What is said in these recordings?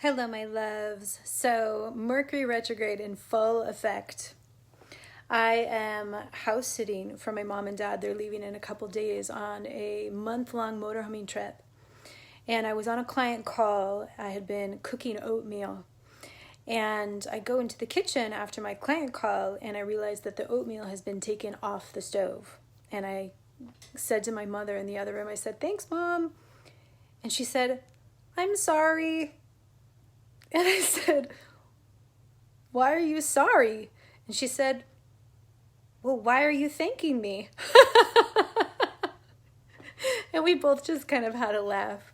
Hello, my loves. So, Mercury retrograde in full effect. I am house sitting for my mom and dad. They're leaving in a couple days on a month-long motorhoming trip. And I was on a client call. I had been cooking oatmeal. And I go into the kitchen after my client call and I realize that the oatmeal has been taken off the stove. And I said to my mother in the other room, I said, "Thanks, Mom." And she said, "I'm sorry." And I said, "Why are you sorry?" And she said, "Well, why are you thanking me?" And we both just kind of had a laugh.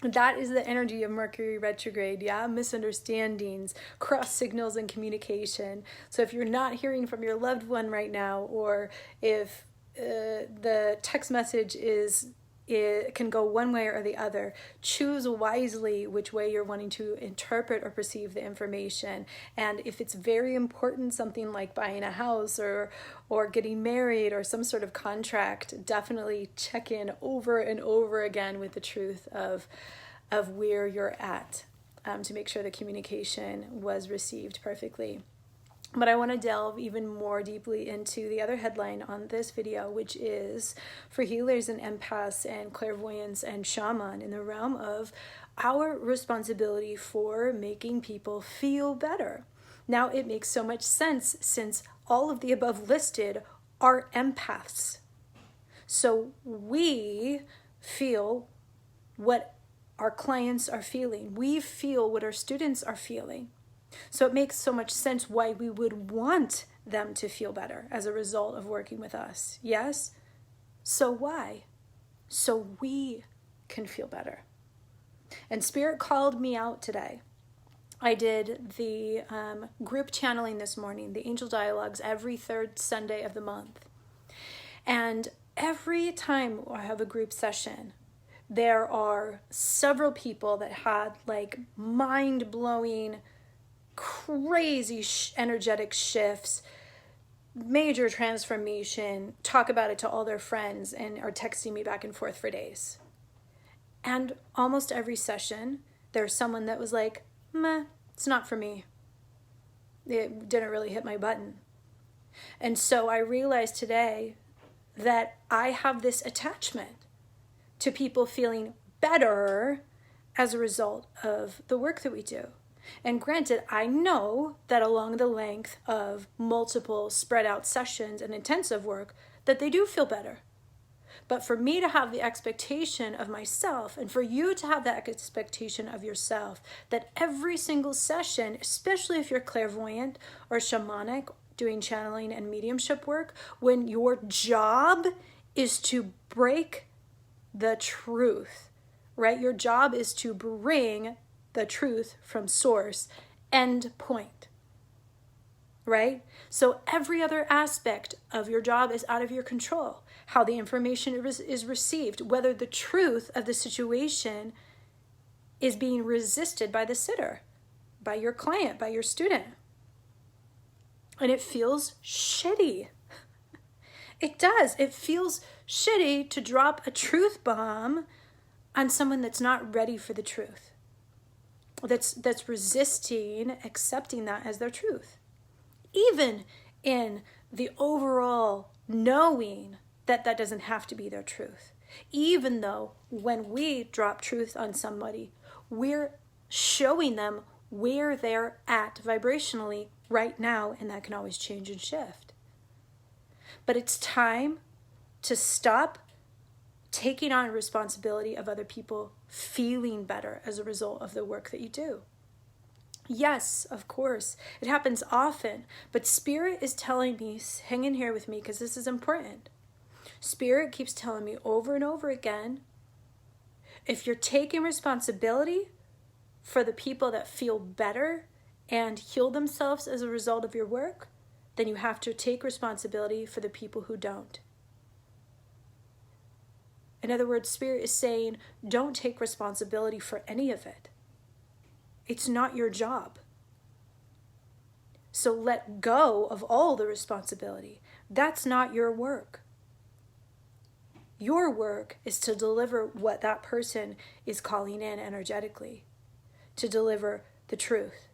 That is the energy of Mercury retrograde, yeah? Misunderstandings, cross signals in communication. So if you're not hearing from your loved one right now, or if the text message it can go one way or the other, choose wisely which way you're wanting to interpret or perceive the information. And if it's very important, something like buying a house or getting married or some sort of contract, definitely check in over and over again with the truth of where you're at, to make sure the communication was received perfectly. But I want to delve even more deeply into the other headline on this video, which is for healers and empaths and clairvoyants and shaman in the realm of our responsibility for making people feel better. Now, it makes so much sense since all of the above listed are empaths. So we feel what our clients are feeling. We feel what our students are feeling. So it makes so much sense why we would want them to feel better as a result of working with us. Yes? So why? So we can feel better. And Spirit called me out today. I did the group channeling this morning, the angel dialogues, every third Sunday of the month. And every time I have a group session, there are several people that had like mind-blowing, crazy energetic shifts, major transformation, talk about it to all their friends and are texting me back and forth for days. And almost every session, there's someone that was like, "Meh, it's not for me. It didn't really hit my button." And so I realized today that I have this attachment to people feeling better as a result of the work that we do. And granted, I know that along the length of multiple spread out sessions and intensive work, that they do feel better. But for me to have the expectation of myself, and for you to have that expectation of yourself, that every single session, especially if you're clairvoyant or shamanic, doing channeling and mediumship work, when your job is to break the truth, right? Your job is to bring the truth from source, end point, right? So every other aspect of your job is out of your control. How the information is received, whether the truth of the situation is being resisted by the sitter, by your client, by your student. And it feels shitty. It does. It feels shitty to drop a truth bomb on someone that's not ready for the truth. That's resisting accepting that as their truth. Even in the overall knowing that that doesn't have to be their truth. Even though when we drop truth on somebody, we're showing them where they're at vibrationally right now, and that can always change and shift. But it's time to stop taking on responsibility of other people feeling better as a result of the work that you do. Yes, of course, it happens often, but Spirit is telling me, hang in here with me because this is important. Spirit keeps telling me over and over again, if you're taking responsibility for the people that feel better and heal themselves as a result of your work, then you have to take responsibility for the people who don't. In other words, Spirit is saying, don't take responsibility for any of it. It's not your job. So let go of all the responsibility. That's not your work. Your work is to deliver what that person is calling in energetically, to deliver the truth,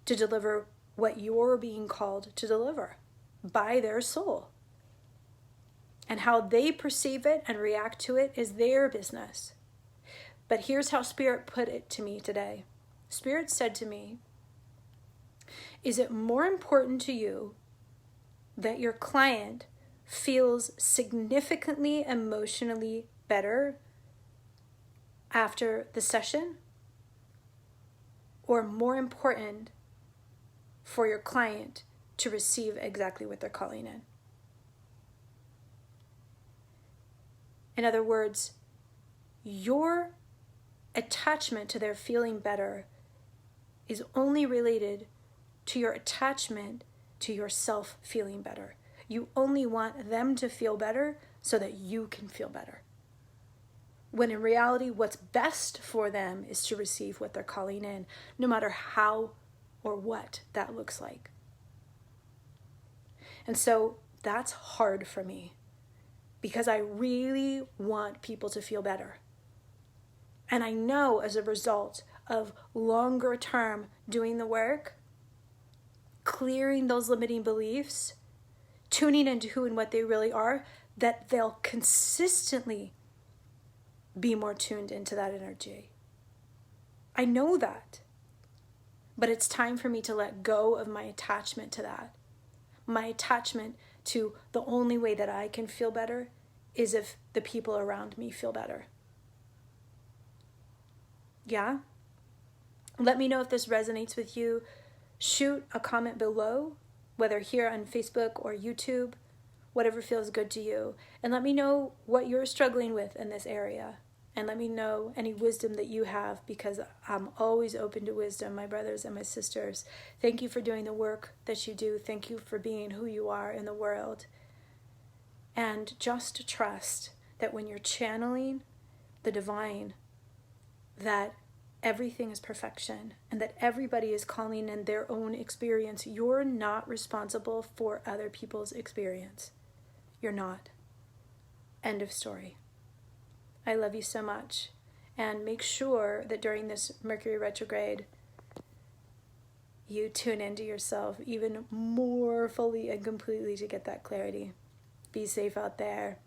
to deliver what you're being called to deliver by their soul. And how they perceive it and react to it is their business. But here's how Spirit put it to me today. Spirit said to me, is it more important to you that your client feels significantly emotionally better after the session, or more important for your client to receive exactly what they're calling in? In other words, your attachment to their feeling better is only related to your attachment to yourself feeling better. You only want them to feel better so that you can feel better. When in reality, what's best for them is to receive what they're calling in, no matter how or what that looks like. And so that's hard for me, because I really want people to feel better. And I know as a result of longer term doing the work, clearing those limiting beliefs, tuning into who and what they really are, that they'll consistently be more tuned into that energy. I know that. But it's time for me to let go of my attachment to that. My attachment to the only way that I can feel better is if the people around me feel better. Yeah? Let me know if this resonates with you. Shoot a comment below, whether here on Facebook or YouTube, whatever feels good to you. And let me know what you're struggling with in this area. And let me know any wisdom that you have, because I'm always open to wisdom, my brothers and my sisters. Thank you for doing the work that you do. Thank you for being who you are in the world. And just trust that when you're channeling the divine, that everything is perfection and that everybody is calling in their own experience. You're not responsible for other people's experience. You're not. End of story. I love you so much. And make sure that during this Mercury retrograde, you tune into yourself even more fully and completely to get that clarity. Be safe out there.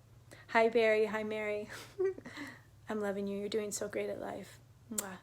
Hi, Barry. Hi, Mary. I'm loving you. You're doing so great at life. Mwah.